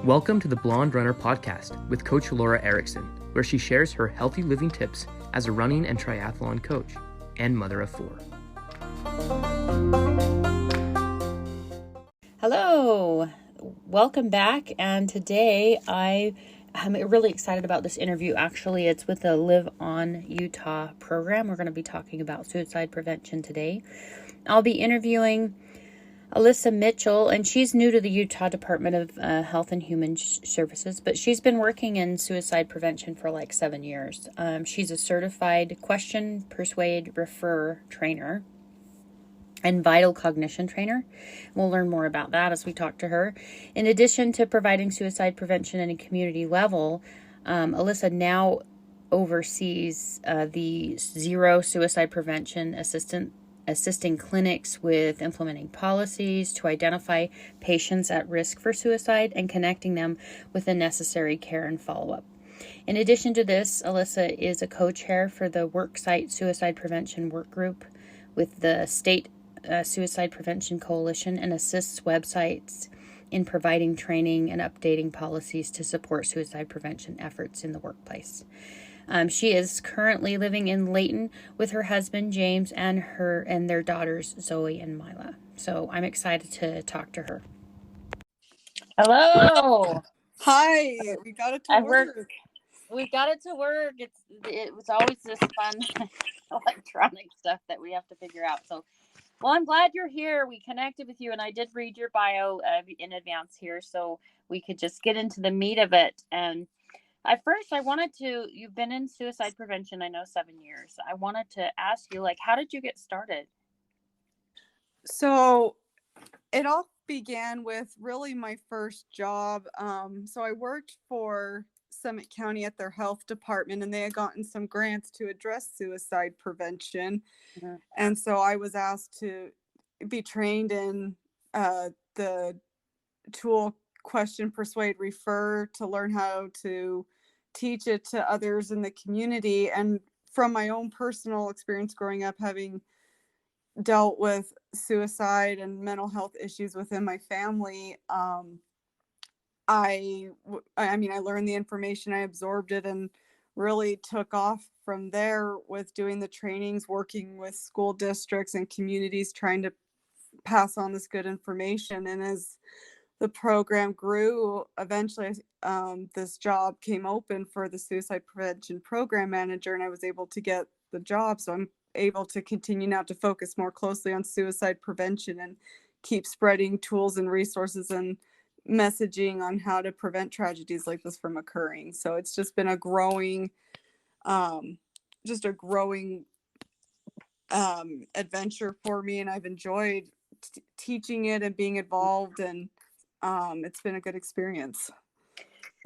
Welcome to the Blonde Runner podcast with Coach Laura Erickson, where she shares her healthy living tips as a running and triathlon coach and mother of 4. Hello, welcome back. And today I'm really excited about this interview. Actually, it's with the Live On Utah program. We're going to be talking about suicide prevention today. I'll be interviewing Alyssa Mitchell, and she's new to the Utah Department of Health and Human Services, but she's been working in suicide prevention for like 7 years. She's a certified question, persuade, refer trainer and vital cognition trainer. We'll learn more about that as we talk to her. In addition to providing suicide prevention at a community level, Alyssa now oversees the Zero Suicide Prevention assisting clinics with implementing policies to identify patients at risk for suicide and connecting them with the necessary care and follow-up. In addition to this, Alyssa is a co-chair for the Worksite Suicide Prevention Work Group with the State Suicide Prevention Coalition and assists websites in providing training and updating policies to support suicide prevention efforts in the workplace. She is currently living in Layton with her husband, James, and their daughters, Zoe and Mila. So I'm excited to talk to her. Hello. Hi. We got it to work. We got it to work. It was always this fun electronic stuff that we have to figure out. So, well, I'm glad you're here. We connected with you, and I did read your bio in advance here, so we could just get into the meat of it. And you've been in suicide prevention, I know, 7 years. I wanted to ask you, how did you get started? So it all began with really my first job. So I worked for Summit County at their health department, and they had gotten some grants to address suicide prevention. Mm-hmm. And so I was asked to be trained in the tool question, persuade, refer, to learn how to teach it to others in the community. And from my own personal experience growing up, having dealt with suicide and mental health issues within my family, I learned the information, I absorbed it, and really took off from there with doing the trainings, working with school districts and communities, trying to pass on this good information. And as the program grew, eventually this job came open for the suicide prevention program manager, and I was able to get the job. So I'm able to continue now to focus more closely on suicide prevention and keep spreading tools and resources and messaging on how to prevent tragedies like this from occurring. So it's just been a growing adventure for me, and I've enjoyed teaching it and being involved, and it's been a good experience.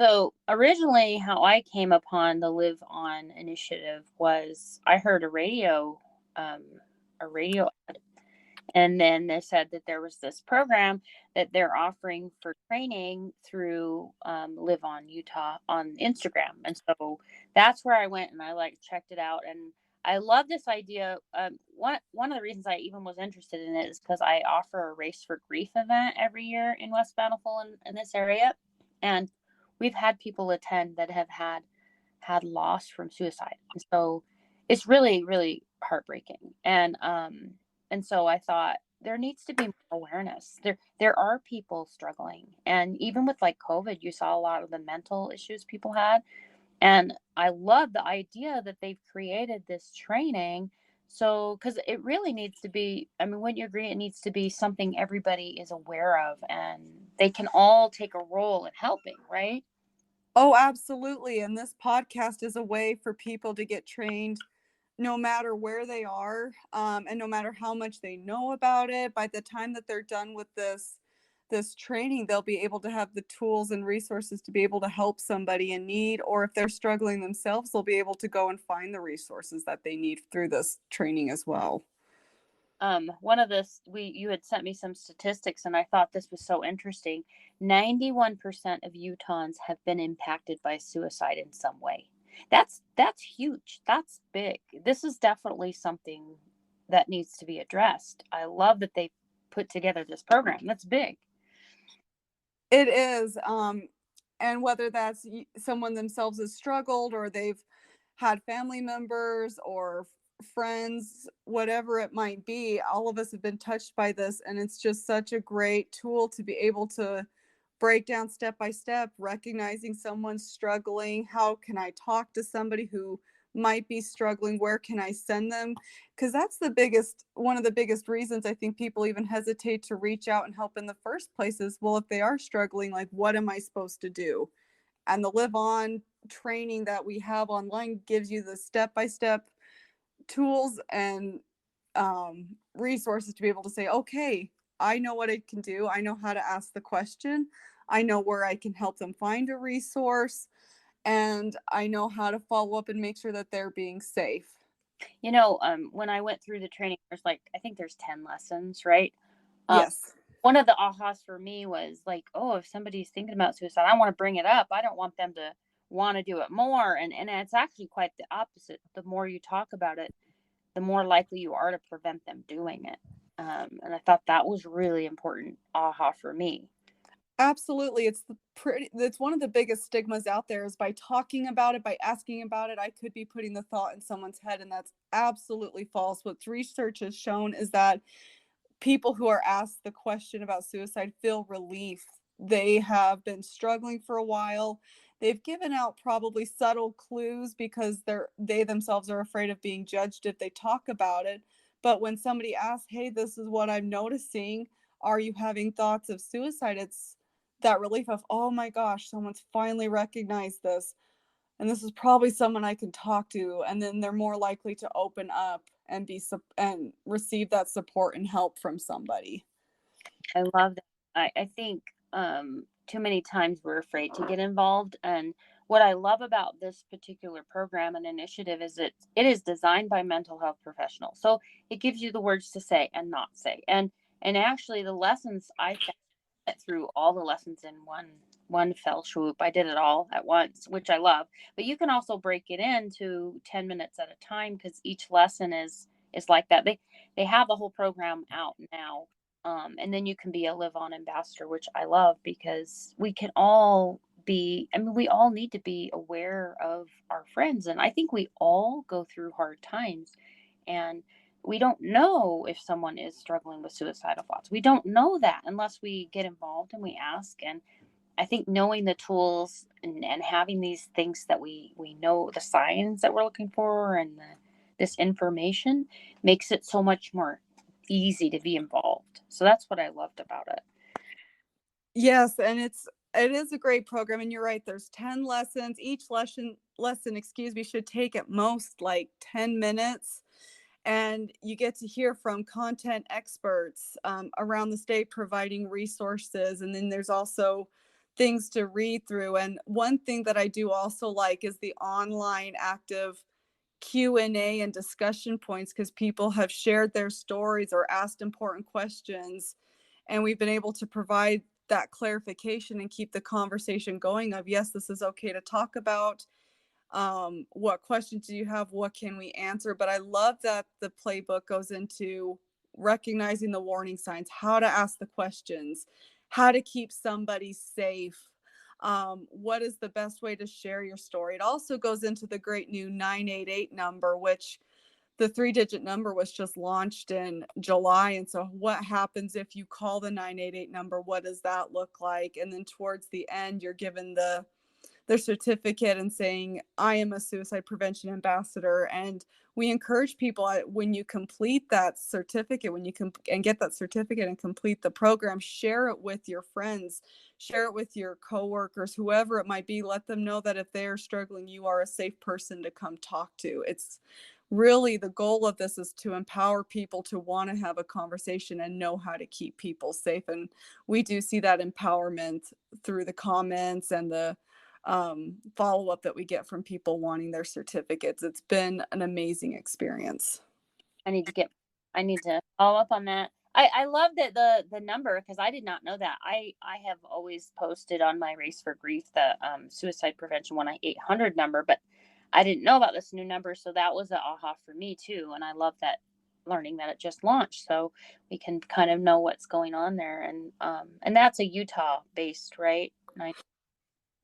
So originally how I came upon the Live On initiative was I heard a radio ad, and then they said that there was this program that they're offering for training through Live On Utah on Instagram. And so that's where I went, and I checked it out, and I love this idea. One of the reasons I even was interested in it is because I offer a Race for Grief event every year in West Bountiful in this area. And we've had people attend that have had loss from suicide. And so it's really, really heartbreaking. And so I thought there needs to be more awareness. There are people struggling. And even with COVID, you saw a lot of the mental issues people had. And I love the idea that they've created this training. So, because it really needs to be, wouldn't you agree, it needs to be something everybody is aware of and they can all take a role in helping, right? Oh, absolutely. And this podcast is a way for people to get trained no matter where they are, and no matter how much they know about it. By the time that they're done with this training, they'll be able to have the tools and resources to be able to help somebody in need, or if they're struggling themselves, they'll be able to go and find the resources that they need through this training as well. You had sent me some statistics, and I thought this was so interesting. 91% of Utahns have been impacted by suicide in some way. That's huge. That's big. This is definitely something that needs to be addressed. I love that they put together this program. That's big. It is. And whether that's someone themselves has struggled, or they've had family members or friends, whatever it might be, all of us have been touched by this. And it's just such a great tool to be able to break down step by step, recognizing someone's struggling. How can I talk to somebody who might be struggling? Where can I send them? Because that's one of the biggest reasons I think people even hesitate to reach out and help in the first place is, well, if they are struggling, like, what am I supposed to do? And the Live On training that we have online gives you the step-by-step tools and resources to be able to say, okay, I know what I can do. I know how to ask the question. I know where I can help them find a resource. And I know how to follow up and make sure that they're being safe. When I went through the training, I think there's 10 lessons, right? Yes. One of the ahas for me was like, oh, if somebody's thinking about suicide, I want to bring it up. I don't want them to want to do it more. And it's actually quite the opposite. The more you talk about it, the more likely you are to prevent them doing it. And I thought that was really important aha for me. Absolutely. It's one of the biggest stigmas out there is by talking about it, by asking about it, I could be putting the thought in someone's head, and that's absolutely false. What research has shown is that people who are asked the question about suicide feel relief. They have been struggling for a while. They've given out probably subtle clues because they themselves are afraid of being judged if they talk about it. But when somebody asks, hey, this is what I'm noticing, are you having thoughts of suicide? It's that relief of, oh my gosh, someone's finally recognized this. And this is probably someone I can talk to. And then they're more likely to open up and and receive that support and help from somebody. I love that. I think too many times we're afraid to get involved. And what I love about this particular program and initiative is it is designed by mental health professionals. So it gives you the words to say and not say. And actually the lessons I went through all the lessons in one fell swoop. I did it all at once, which I love. But you can also break it into 10 minutes at a time because each lesson is like that. They have the whole program out now. And then you can be a Live On ambassador, which I love because we can all we all need to be aware of our friends. And I think we all go through hard times. And we don't know if someone is struggling with suicidal thoughts. We don't know that unless we get involved and we ask. And I think knowing the tools and having these things that we know the signs that we're looking for and this information makes it so much more easy to be involved. So that's what I loved about it. Yes, and it is a great program, and you're right. There's 10 lessons. Each lesson should take at most like 10 minutes. And you get to hear from content experts around the state providing resources. And then there's also things to read through. And one thing that I do also like is the online active Q&A and discussion points, because people have shared their stories or asked important questions, and we've been able to provide that clarification and keep the conversation going of, yes, this is okay to talk about. What questions do you have? What can we answer? But I love that the playbook goes into recognizing the warning signs, how to ask the questions, how to keep somebody safe. What is the best way to share your story? It also goes into the great new 988 number, which the 3-digit number was just launched in July. And so what happens if you call the 988 number? What does that look like? And then towards the end, you're given their certificate and saying, I am a suicide prevention ambassador. And we encourage people, when you complete that certificate, and get that certificate and complete the program, share it with your friends, share it with your coworkers, whoever it might be. Let them know that if they are struggling, you are a safe person to come talk to. It's really, the goal of this is to empower people to want to have a conversation and know how to keep people safe. And we do see that empowerment through the comments and the follow-up that we get from people wanting their certificates. It's been an amazing experience. I need to follow up on that. I love that the number, because I did not know that. I have always posted on my Race for Grief the suicide prevention 1-800 number, but I didn't know about this new number, so that was an aha for me too. And I love that, learning that it just launched, so we can kind of know what's going on there. And that's a Utah based, right?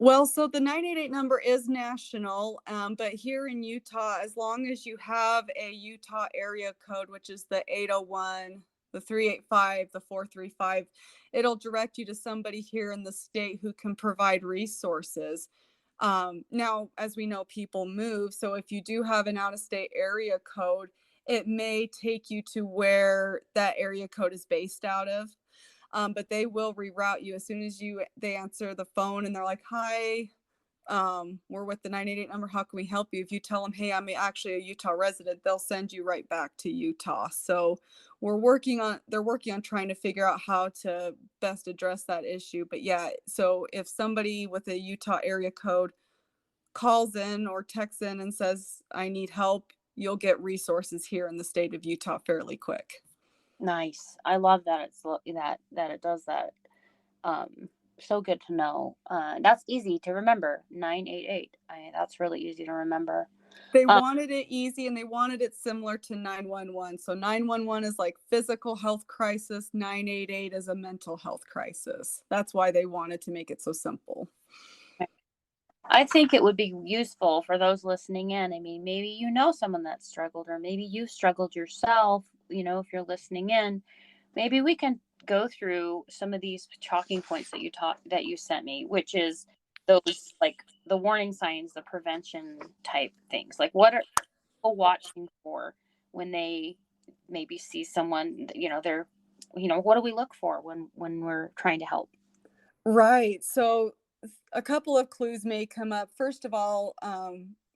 Well, so the 988 number is national, but here in Utah, as long as you have a Utah area code, which is the 801, the 385, the 435, it'll direct you to somebody here in the state who can provide resources. Now, as we know, people move. So if you do have an out of state area code, it may take you to where that area code is based out of. But they will reroute you as soon as they answer the phone and they're like, "Hi, we're with the 988 number. How can we help you?" If you tell them, "Hey, I'm actually a Utah resident," they'll send you right back to Utah. So they're working on trying to figure out how to best address that issue. But yeah, so if somebody with a Utah area code calls in or texts in and says, "I need help," you'll get resources here in the state of Utah fairly quick. Nice. I love that that it does that. Um, so good to know. That's easy to remember. 988. That's really easy to remember. They Um, wanted it easy and they wanted it similar to 911. So 911 is like physical health crisis, 988 is a mental health crisis. That's why they wanted to make it so simple. I think it would be useful for those listening in. I mean, maybe you know someone that struggled, or maybe you struggled yourself. If you're listening in, maybe we can go through some of these talking points that you sent me, which is those, like, the warning signs, the prevention type things. Like, what are people watching for when they maybe see someone? They're, what do we look for when we're trying to help? Right. So a couple of clues may come up. First of all,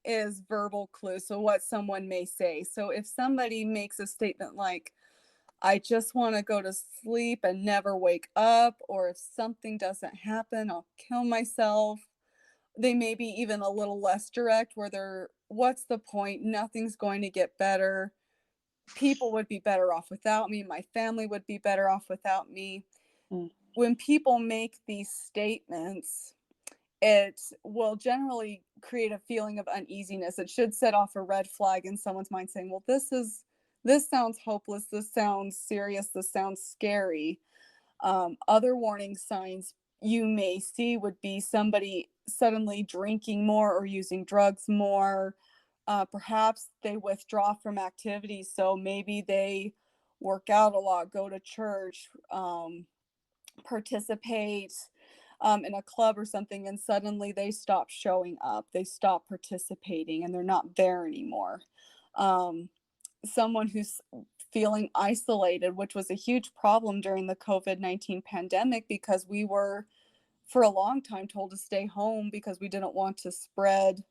is verbal clues. So what someone may say. So if somebody makes a statement like, "I just want to go to sleep and never wake up," or "if something doesn't happen, I'll kill myself." They may be even a little less direct where they're, "What's the point? Nothing's going to get better. People would be better off without me. My family would be better off without me." Mm, When people make these statements, it will generally create a feeling of uneasiness. It should set off a red flag in someone's mind saying, "Well, this sounds hopeless. This sounds serious. This sounds scary." Other warning signs you may see would be somebody suddenly drinking more or using drugs more. Perhaps they withdraw from activities. So maybe they work out a lot, go to church, participate in a club or something, and suddenly they stop showing up. They stop participating and they're not there anymore. Um, Someone who's feeling isolated, which was a huge problem during the COVID-19 pandemic because we were, for a long time, told to stay home because we didn't want to spread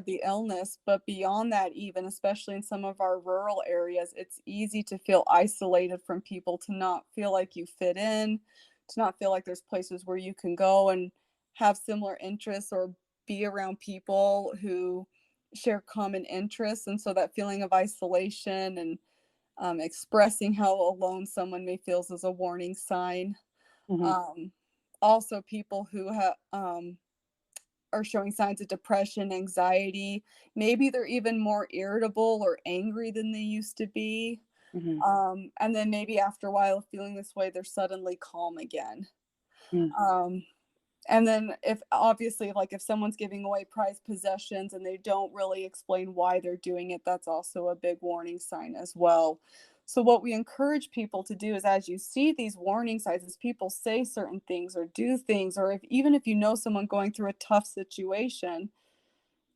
the illness. But beyond that, even especially in some of our rural areas, it's easy to feel isolated from people, to not feel like you fit in, to not feel like there's places where you can go and have similar interests or be around people who share common interests. And so that feeling of isolation and expressing how alone someone may feel is a warning sign. mhm, um, Also, people who are showing signs of depression, anxiety. Maybe they're even more irritable or angry than they used to be. mhm, And then maybe after a while of feeling this way, they're suddenly calm again. mhm, Um, and then if obviously, like if someone's giving away prized possessions and they don't really explain why they're doing it, that's also a big warning sign as well. So what we encourage people to do is, as you see these warning signs, as people say certain things or do things, or even if you know someone going through a tough situation,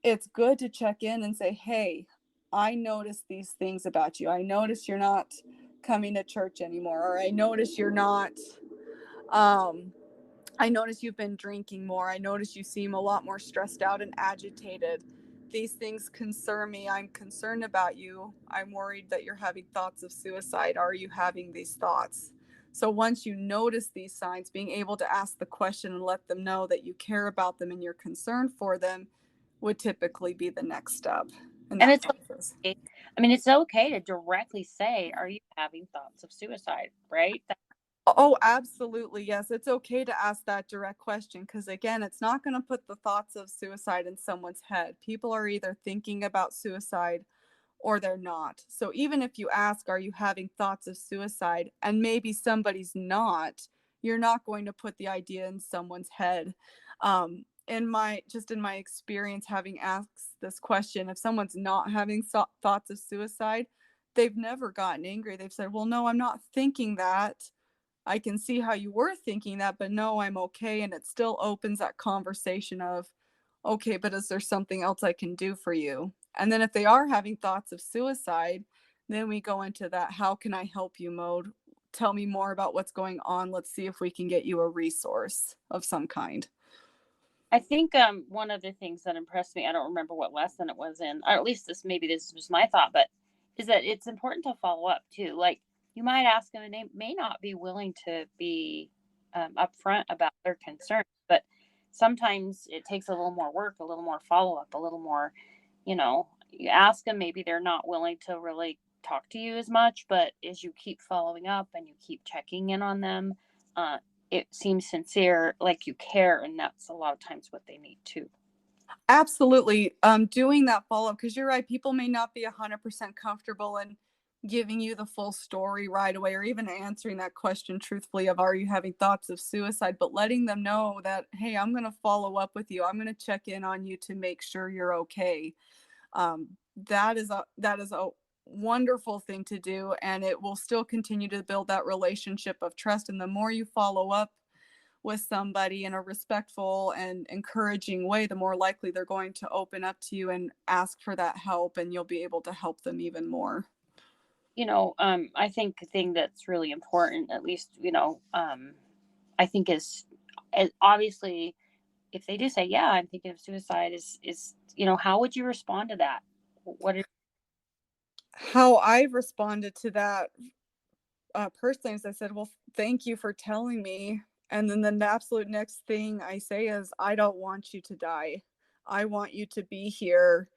it's good to check in and say, "Hey, I noticed these things about you. I notice you're not coming to church anymore, or I notice you're not um I notice you've been drinking more. I notice you seem a lot more stressed out and agitated. These things concern me. I'm concerned about you. I'm worried that you're having thoughts of suicide. Are you having these thoughts?" So once you notice these signs, being able to ask the question and let them know that you care about them and you're concerned for them would typically be the next step in and that it's process. okay. I mean, it's okay to directly say, "Are you having thoughts of suicide?" Right? Oh, absolutely. Yes. It's okay to ask that direct question because, again, it's not going to put the thoughts of suicide in someone's head. People are either thinking about suicide or they're not. So even if you ask, "Are you having thoughts of suicide?" and maybe somebody's not, you're not going to put the idea in someone's head. In my experience having asked this question, if someone's not having thoughts of suicide, they've never gotten angry. They've said, well, no, I'm not thinking that. I can see how you were thinking that, but no, I'm okay. And it still opens that conversation of, okay, but is there something else I can do for you? And then if they are having thoughts of suicide, then we go into that how can I help you mode. Tell me more about what's going on. Let's see if we can get you a resource of some kind. I think one of the things that impressed me, I don't remember what lesson it was in, or at least this was my thought, but is that it's important to follow up too. Like you might ask them and they may not be willing to be upfront about their concerns, but sometimes it takes a little more work, a little more follow up, a little more, you ask them, maybe they're not willing to really talk to you as much, but as you keep following up and you keep checking in on them, uh, it seems sincere, like you care, and that's a lot of times what they need too. Absolutely. Doing that follow up, because you're right, people may not be 100% comfortable in giving you the full story right away, or even answering that question truthfully of, are you having thoughts of suicide? But letting them know that, hey, I'm going to follow up with you. I'm going to check in on you to make sure you're okay. That is a wonderful thing to do, and it will still continue to build that relationship of trust. And the more you follow up with somebody in a respectful and encouraging way, the more likely they're going to open up to you and ask for that help, and you'll be able to help them even more. I think the thing that's really important, at least, I think is obviously if they do say, yeah, I'm thinking of suicide, how would you respond to that? What are How I've responded to that personally is I said, well, thank you for telling me. And then the absolute next thing I say is, I don't want you to die. I want you to be here,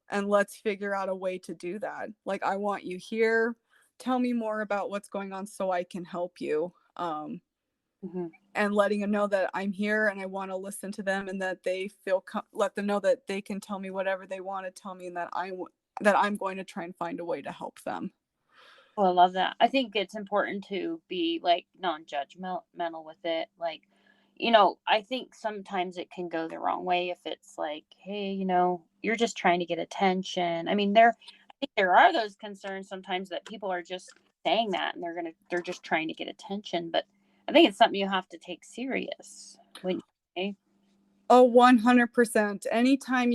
and let's figure out a way to do that. Like, I want you here. Tell me more about what's going on so I can help you. Mhm. And letting them know that I'm here and I want to listen to them, and that they let them know that they can tell me whatever they want to tell me, and that I'm going to try and find a way to help them. Oh, I love that. I think it's important to be like non-judgmental with it. Like, I think sometimes it can go the wrong way if it's like, hey, you're just trying to get attention. I mean, I think there are those concerns sometimes that people are just saying that and they're just trying to get attention. But I think it's something you have to take serious. When, okay? Oh, 100%. Anytime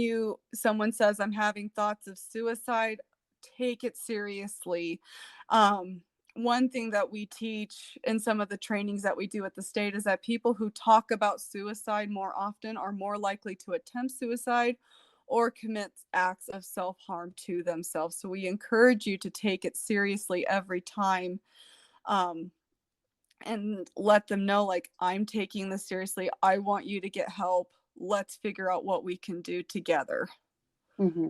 someone says I'm having thoughts of suicide, take it seriously. Um, One thing that we teach in some of the trainings that we do at the state is that people who talk about suicide more often are more likely to attempt suicide or commit acts of self-harm to themselves. So we encourage you to take it seriously every time. Um, and let them know, like, I'm taking this seriously. I want you to get help. Let's figure out what we can do together. Hmm.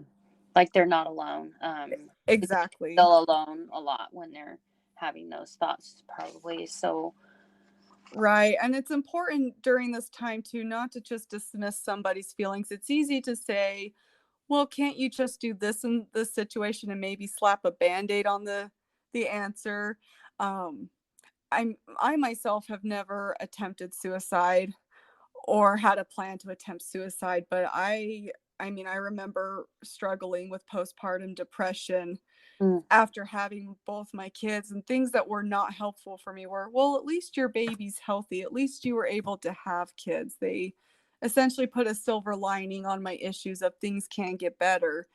Like they're not alone. Because they Exactly. feel alone a lot when they're having those thoughts, probably. So, Right. And it's important during this time too, not to just dismiss somebody's feelings. It's easy to say, well, can't you just do this in this situation, and maybe slap a band-aid on the answer. um I myself have never attempted suicide or had a plan to attempt suicide, but I mean, I remember struggling with postpartum depression mm, after having both my kids, and things that were not helpful for me were, well, at least your baby's healthy, at least you were able to have kids. They essentially put a silver lining on my issues of things can get better.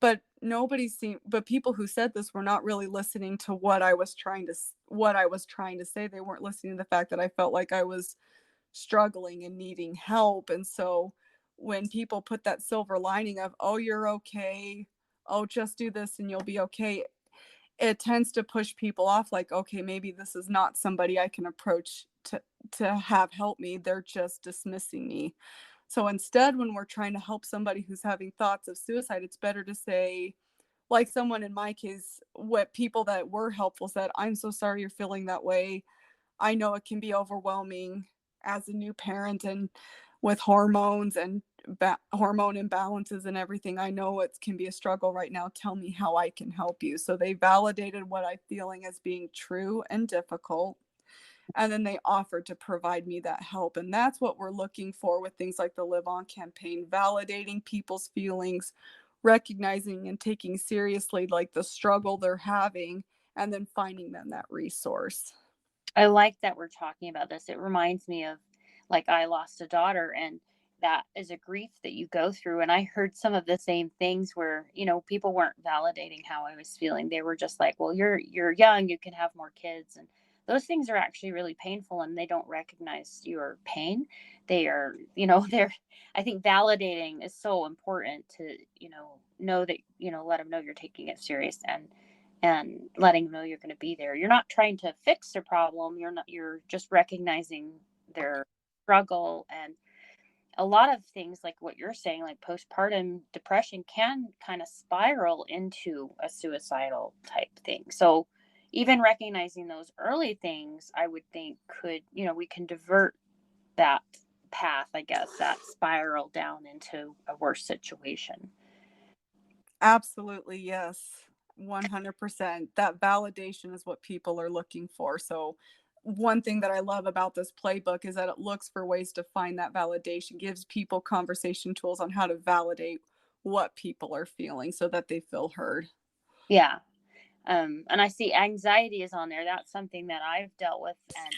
But people who said this were not really listening to what I was trying to say. They weren't listening to the fact that I felt like I was struggling and needing help. And so when people put that silver lining of, oh, you're okay, oh, just do this and you'll be okay, it tends to push people off, like, okay, maybe this is not somebody I can approach to have help me. They're just dismissing me. So instead, when we're trying to help somebody who's having thoughts of suicide, it's better to say, like someone in my case, what people that were helpful said, I'm so sorry you're feeling that way. I know it can be overwhelming as a new parent, and with hormones and hormone imbalances and everything. I know it can be a struggle right now. Tell me how I can help you. So they validated what I'm feeling as being true and difficult. And then they offered to provide me that help. And that's what we're looking for with things like the Live On campaign, validating people's feelings, recognizing and taking seriously like the struggle they're having, and then finding them that resource. I like that we're talking about this. It reminds me of, like, I lost a daughter, and that is a grief that you go through. And I heard some of the same things where, people weren't validating how I was feeling. They were just like, well, you're young, you can have more kids. And those things are actually really painful, and they don't recognize your pain. They are, they're, I think validating is so important to, know that, let them know you're taking it serious, and letting them know you're going to be there. You're not trying to fix their problem. You're just recognizing their struggle. And a lot of things like what you're saying, like postpartum depression, can kind of spiral into a suicidal type thing. So even recognizing those early things, I would think could, we can divert that path, I guess, that spiral down into a worse situation. Absolutely, yes. 100%. That validation is what people are looking for. So, one thing that I love about this playbook is that it looks for ways to find that validation, gives people conversation tools on how to validate what people are feeling so that they feel heard. Yeah. And I see anxiety is on there. That's something that I've dealt with. And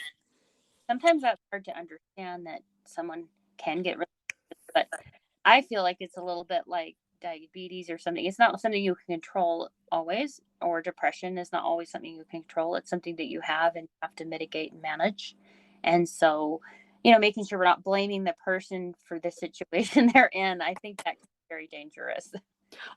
sometimes that's hard to understand that someone can get rid of it, but I feel like it's a little bit like diabetes or something. It's not something you can control always, or depression is not always something you can control. It's something that you have and you have to mitigate and manage. And so, making sure we're not blaming the person for the situation they're in, I think that can be very dangerous.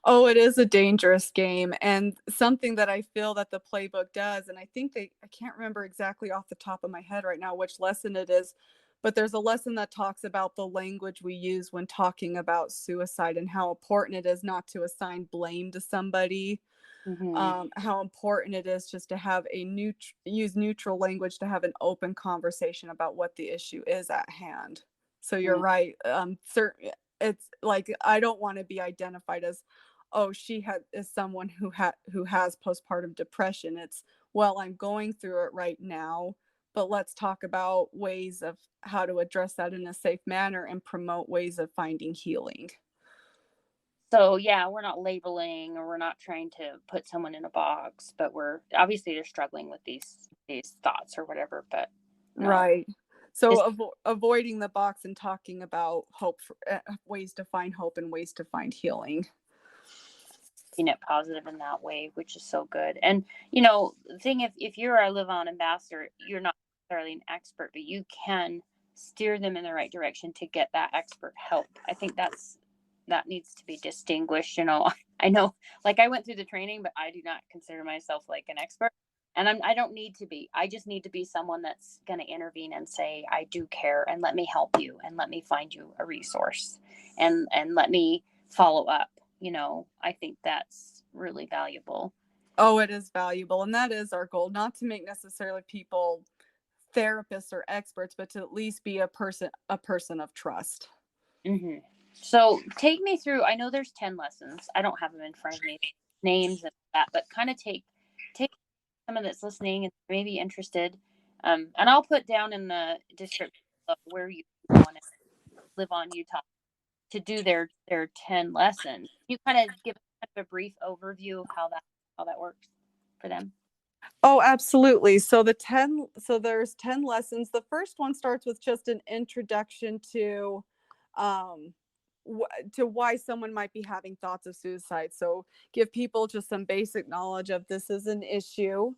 Oh, it is a dangerous game, and something that I feel that the playbook does, and I can't remember exactly off the top of my head right now which lesson it is, but there's a lesson that talks about the language we use when talking about suicide and how important it is not to assign blame to somebody. Mm-hmm. How important it is just to have use neutral language, to have an open conversation about what the issue is at hand. So you're right. It's like I don't want to be identified as, oh, is someone who has postpartum depression. It's, well, I'm going through it right now, but let's talk about ways of how to address that in a safe manner and promote ways of finding healing. So yeah, we're not labeling, or we're not trying to put someone in a box, but we're obviously they're struggling with these thoughts or whatever. But no, Right. So just avoiding the box and talking about ways to find hope and ways to find healing. being it positive in that way, which is so good. And the thing, if you're a Live On ambassador, you're not necessarily an expert, but you can steer them in the right direction to get that expert help. I think that needs to be distinguished. I know, like, I went through the training, but I do not consider myself like an expert. And I don't need to be. I just need to be someone that's going to intervene and say, I do care, and let me help you, and let me find you a resource, and let me follow up. I think that's really valuable. Oh, it is valuable, and that is our goal, not to make necessarily people therapists or experts, but to at least be a person of trust. Hmm. So take me through. I know there's 10 lessons. I don't have them in front of me, names and that, but kind of take someone that's listening and maybe interested. And I'll put down in the description of where you want to Live On Utah to do their 10 lessons. You kind of give kind of a brief overview of how that works for them. Oh, absolutely. So there's 10 lessons. The first one starts with just an introduction um to why someone might be having thoughts of suicide. So give people just some basic knowledge of this is an issue.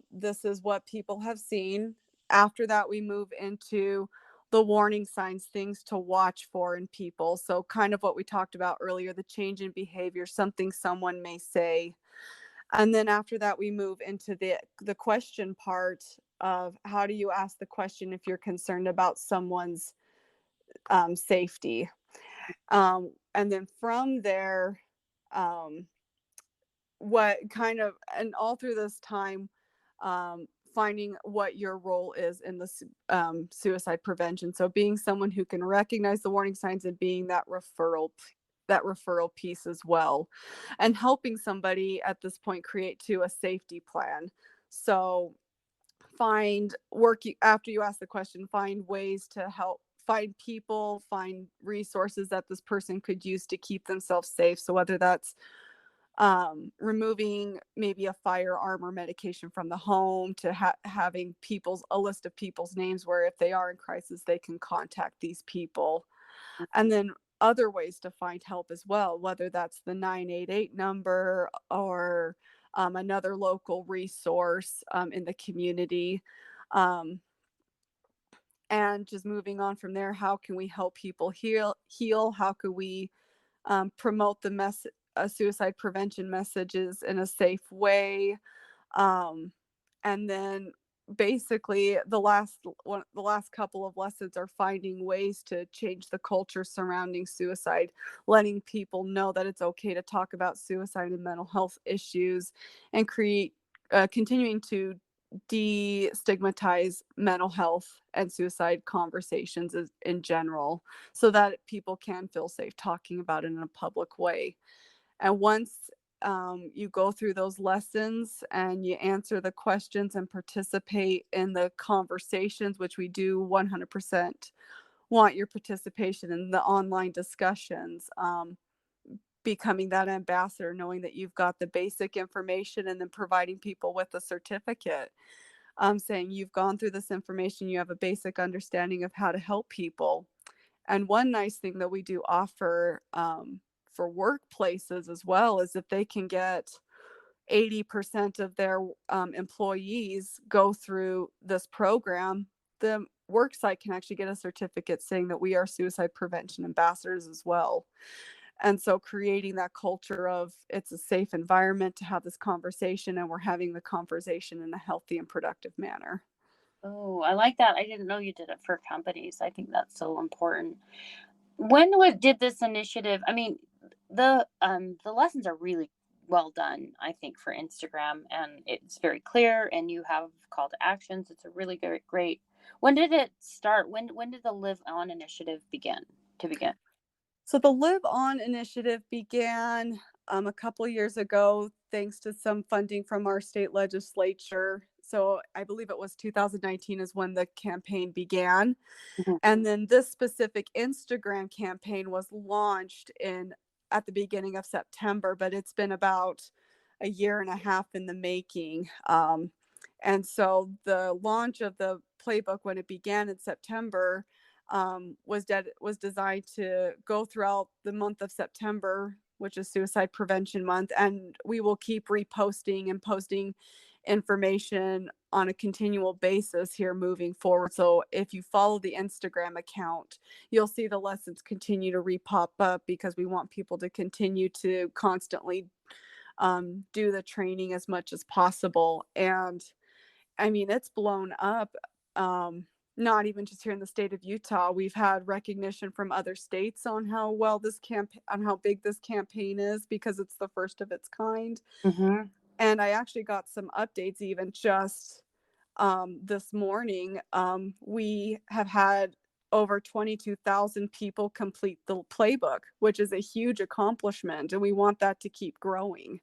This is what people have seen. After that, we move into the warning signs, things to watch for in people. So kind of what we talked about earlier, the change in behavior, something someone may say. And then after that, we move into the question part of how do you ask the question if you're concerned about someone's safety. And then from there, um, what kind of, and all through this time, finding what your role is in the suicide prevention. So being someone who can recognize the warning signs and being that referral piece as well, and helping somebody at this point create a safety plan. So find work after you ask the question, find ways to help, find people, find resources that this person could use to keep themselves safe. So whether that's removing maybe a firearm or medication from the home, to having a list of people's names where if they are in crisis, they can contact these people. And then other ways to find help as well, whether that's the 988 number or another local resource in the community. Um, and just moving on from there, how can we help people heal? How can we promote the suicide prevention messages in a safe way? And then basically the last couple of lessons are finding ways to change the culture surrounding suicide, letting people know that it's okay to talk about suicide and mental health issues, and continuing to destigmatize mental health and suicide conversations in general, so that people can feel safe talking about it in a public way. And once you go through those lessons and you answer the questions and participate in the conversations, which we do 100% want your participation in the online discussions, becoming that ambassador, knowing that you've got the basic information, and then providing people with a certificate, saying you've gone through this information, you have a basic understanding of how to help people. And one nice thing that we do offer for workplaces as well is if they can get 80% of their employees go through this program, the work site can actually get a certificate saying that we are suicide prevention ambassadors as well. And so creating that culture of it's a safe environment to have this conversation, and we're having the conversation in a healthy and productive manner. Oh, I like that. I didn't know you did it for companies. I think that's so important. When did this initiative? I mean, the lessons are really well done, I think, for Instagram, and it's very clear, and you have call to actions. It's a really great. When did it start? When did the Live On initiative begin? So the Live On initiative began a couple years ago, thanks to some funding from our state legislature. So I believe it was 2019 is when the campaign began. Mhm. And then this specific Instagram campaign was launched at the beginning of September, but it's been about a year and a half in the making. And so the launch of the playbook, when it began in September, was designed to go throughout the month of September, which is Suicide Prevention Month, and we will keep reposting and posting information on a continual basis here moving forward. So if you follow the Instagram account, you'll see the lessons continue to repop up, because we want people to continue to constantly do the training as much as possible. And I mean, it's blown up. Not even just here in the state of Utah. We've had recognition from other states on how big this campaign is, because it's the first of its kind. Mhm. And I actually got some updates even just this morning. We have had over 22,000 people complete the playbook, which is a huge accomplishment, and we want that to keep growing.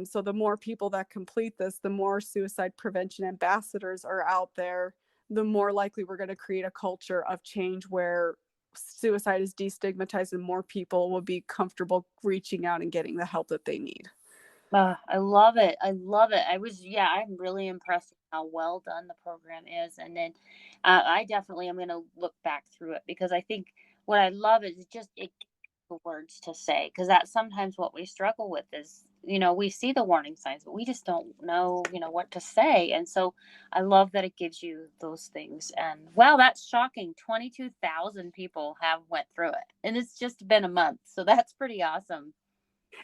So the more people that complete this, the more suicide prevention ambassadors are out there, the more likely we're going to create a culture of change where suicide is destigmatized and more people will be comfortable reaching out and getting the help that they need. I love it. I love it. I'm really impressed with how well done the program is. And then I definitely am going to look back through it, because I think what I love is it gives the words to say, because that's sometimes what we struggle with is, we see the warning signs, but we just don't know, what to say. And so I love that it gives you those things. And wow, that's shocking. 22,000 people have went through it, and it's just been a month. So that's pretty awesome.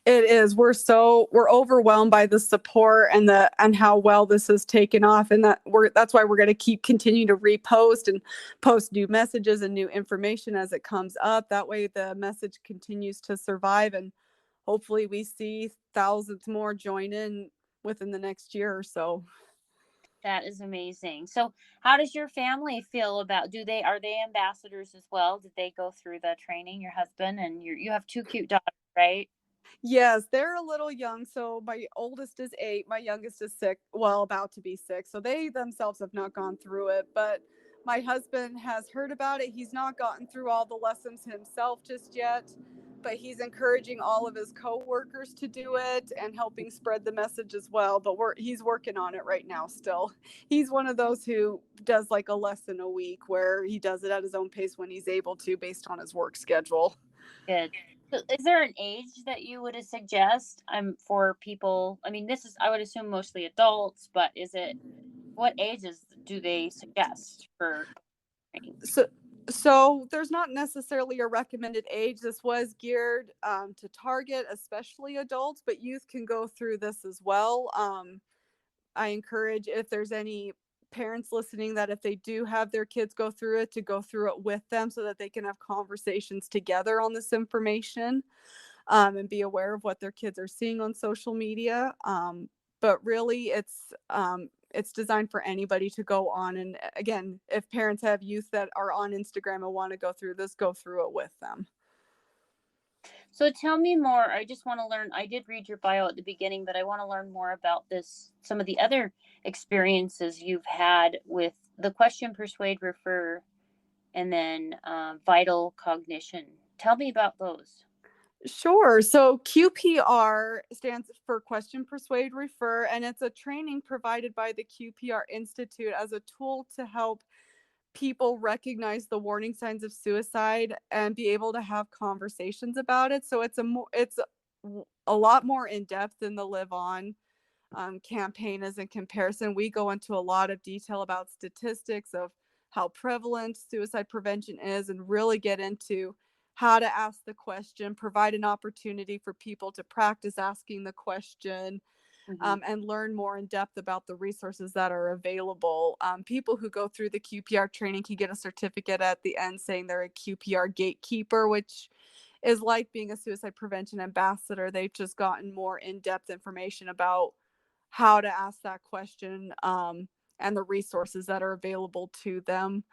It is. We're overwhelmed by the support and how well this has taken off, and that's why we're going to keep continuing to repost and post new messages and new information as it comes up. That way the message continues to survive, and hopefully we see thousands more join in within the next year or so. That is amazing. So, how does your family feel about? Are they ambassadors as well? Did they go through the training? Your husband and you have two cute daughters, right? Yes, they're a little young. So my oldest is 8, my youngest is 6, well, about to be 6. So they themselves have not gone through it, but my husband has heard about it. He's not gotten through all the lessons himself just yet, but he's encouraging all of his coworkers to do it and helping spread the message as well. But he's working on it right now still. He's one of those who does like a lesson a week where he does it at his own pace when he's able to based on his work schedule. Good. So is there an age that you would suggest for people? I mean, this is, I would assume, mostly adults, but is it, what ages do they suggest for training? So there's not necessarily a recommended age. This was geared to target especially adults, but youth can go through this as well. I encourage, if there's any parents listening, that if they do have their kids go through it, to go through it with them so that they can have conversations together on this information, and be aware of what their kids are seeing on social media. But really, it's designed for anybody to go on. And again, if parents have youth that are on Instagram and want to go through this, go through it with them. So tell me more. I just want to learn. I did read your bio at the beginning, but I want to learn more about this, some of the other experiences you've had with the question, persuade, refer, and then vital cognition. Tell me about those. Sure. So QPR stands for Question, Persuade, Refer, and it's a training provided by the QPR Institute as a tool to help people recognize the warning signs of suicide and be able to have conversations about it. So it's a lot more in depth than the Live On campaign is in comparison. We go into a lot of detail about statistics of how prevalent suicide prevention is and really get into how to ask the question, provide an opportunity for people to practice asking the question, and learn more in depth about the resources that are available. People who go through the QPR training can get a certificate at the end saying they're a QPR gatekeeper, which is like being a suicide prevention ambassador. They've just gotten more in-depth information about how to ask that question, and the resources that are available to them.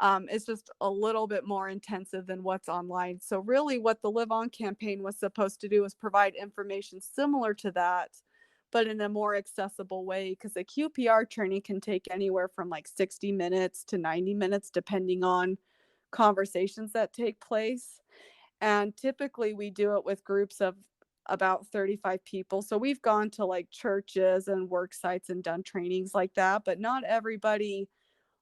It's just a little bit more intensive than what's online. So really what the Live On campaign was supposed to do was provide information similar to that, but in a more accessible way, because the QPR training can take anywhere from like 60 minutes to 90 minutes, depending on conversations that take place. And typically we do it with groups of about 35 people. So we've gone to like churches and work sites and done trainings like that, but not everybody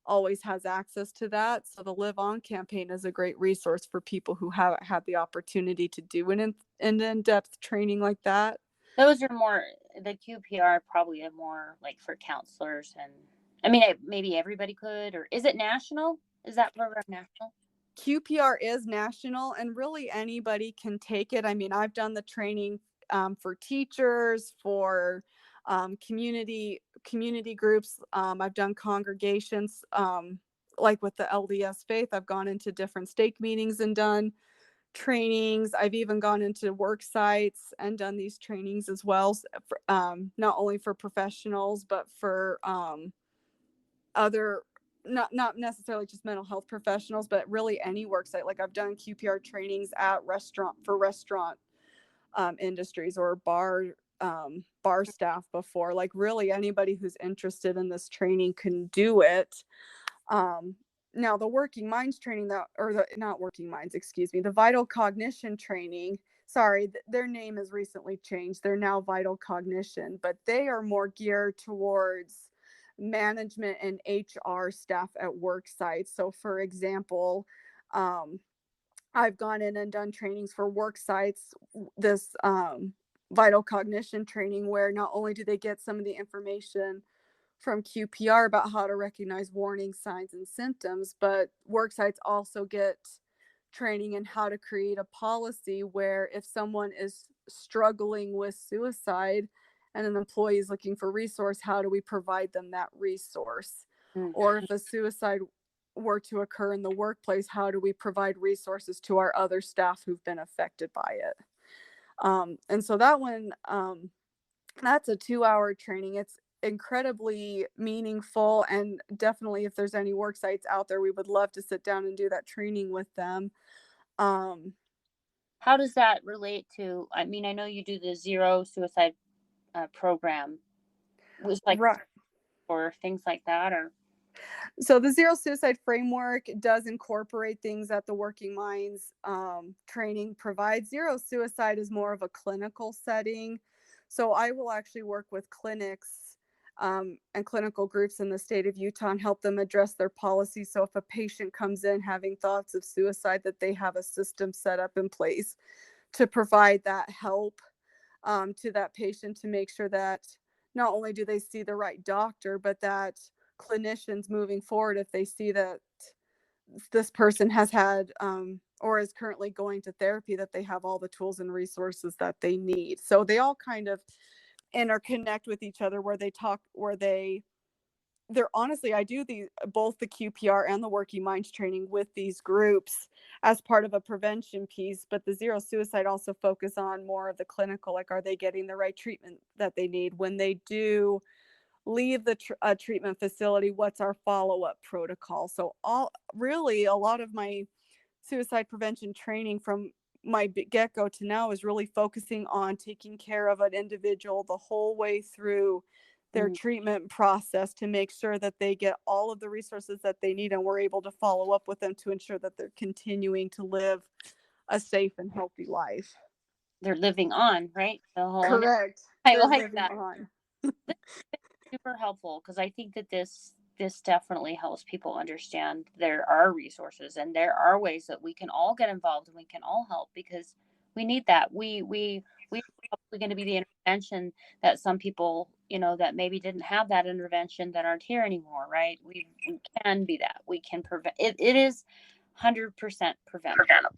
always has access to that. So the Live On campaign is a great resource for people who haven't had the opportunity to do an in-depth training like that. Those are more, the QPR probably are more like for counselors. And I mean, maybe everybody could, or is it national? Is that program national? QPR is national, and really anybody can take it. I mean, I've done the training for teachers, for community groups. I've done congregations, like with the LDS faith. I've gone into different stake meetings and done trainings. I've even gone into work sites and done these trainings as well, for, not only for professionals, but for other, not necessarily just mental health professionals, but really any work site. Like I've done QPR trainings at restaurant industries or bar staff before. Like really anybody who's interested in this training can do it. Now the working minds training, that, or the, not working minds, excuse me, the vital cognition training, sorry, their name has recently changed. They're now Vital Cognition, but they are more geared towards management and HR staff at work sites. So for example, I've gone in and done trainings for work sites, this vital cognition training, where not only do they get some of the information from QPR about how to recognize warning signs and symptoms, but work sites also get training in how to create a policy where if someone is struggling with suicide and an employee is looking for resource, how do we provide them that resource? Mm. Or if a suicide were to occur in the workplace, how do we provide resources to our other staff who've been affected by it? And so that one, that's a 2-hour training. It's incredibly meaningful, and definitely if there's any work sites out there, we would love to sit down and do that training with them. how does that relate to, I mean, I know you do the zero suicide program. Was like Right. or things like that, or So the zero suicide framework does incorporate things that the Working Minds training provides. Zero suicide is more of a clinical setting. So I will actually work with clinics and clinical groups in the state of Utah and help them address their policy. So if a patient comes in having thoughts of suicide, that they have a system set up in place to provide that help to that patient, to make sure that not only do they see the right doctor, but that clinicians moving forward, if they see that this person has had or is currently going to therapy, that they have all the tools and resources that they need. So they all kind of interconnect with each other, where they talk, where they're honestly, I do both the QPR and the Working Minds training with these groups as part of a prevention piece, but the zero suicide also focus on more of the clinical, like, are they getting the right treatment that they need when they do leave the treatment facility? What's our follow-up protocol? So a lot of my suicide prevention training from my get-go to now is really focusing on taking care of an individual the whole way through their treatment process, to make sure that they get all of the resources that they need, and we're able to follow up with them to ensure that they're continuing to live a safe and healthy life. they're living on, right? The whole Correct. I They're like living that. on. Super helpful, because I think that this definitely helps people understand there are resources and there are ways that we can all get involved and we can all help, because we need that. We are probably going to be the intervention that some people, that maybe didn't have that intervention, that aren't here anymore, right? We can be that. We can prevent it. It is 100% preventable.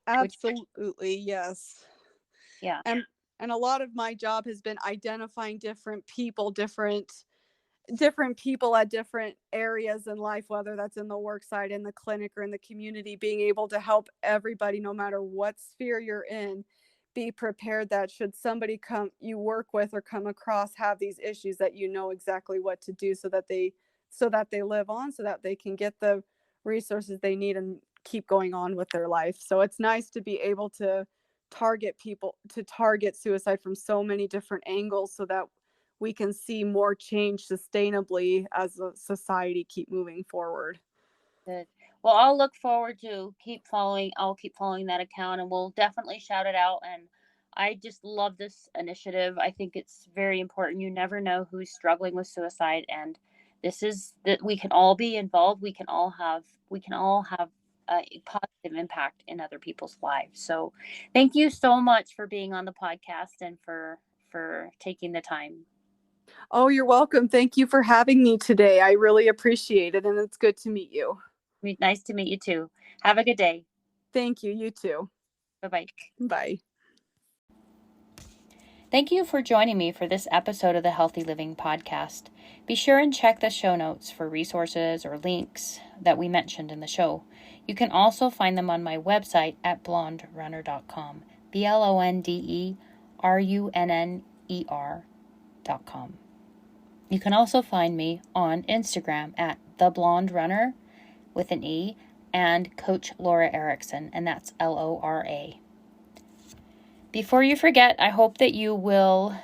Which, Absolutely, yes. yeah, And a lot of my job has been identifying different people at different areas in life, whether that's in the work site, in the clinic, or in the community, being able to help everybody, no matter what sphere you're in, be prepared that should somebody you work with or come across have these issues, that you know exactly what to do, so that they live on, so that they can get the resources they need and keep going on with their life. So it's nice to be able to target suicide from so many different angles, so that we can see more change sustainably as a society keep moving forward. good. Well, I'll look forward to I'll keep following that account, and we'll definitely shout it out. And I just love this initiative. I think it's very important. You never know who's struggling with suicide, and this is that we can all be involved. We can all have a positive impact in other people's lives. So, thank you so much for being on the podcast and for taking the time. Oh, you're welcome. Thank you for having me today. I really appreciate it, and it's good to meet you. Nice to meet you too. Have a good day. Thank you. You too. Bye-bye. Bye. Thank you for joining me for this episode of the Healthy Living Podcast. Be sure and check the show notes for resources or links that we mentioned in the show. You can also find them on my website at blonderunner.com. BLONDERUNNER.com. You can also find me on Instagram at The Blonde Runner with an E, and Coach Laura Erickson, and that's LORA. Before you forget, I hope that you will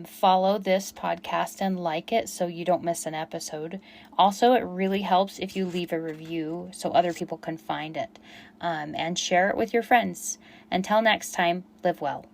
follow this podcast and like it so you don't miss an episode. Also, it really helps if you leave a review so other people can find it, and share it with your friends. Until next time, live well.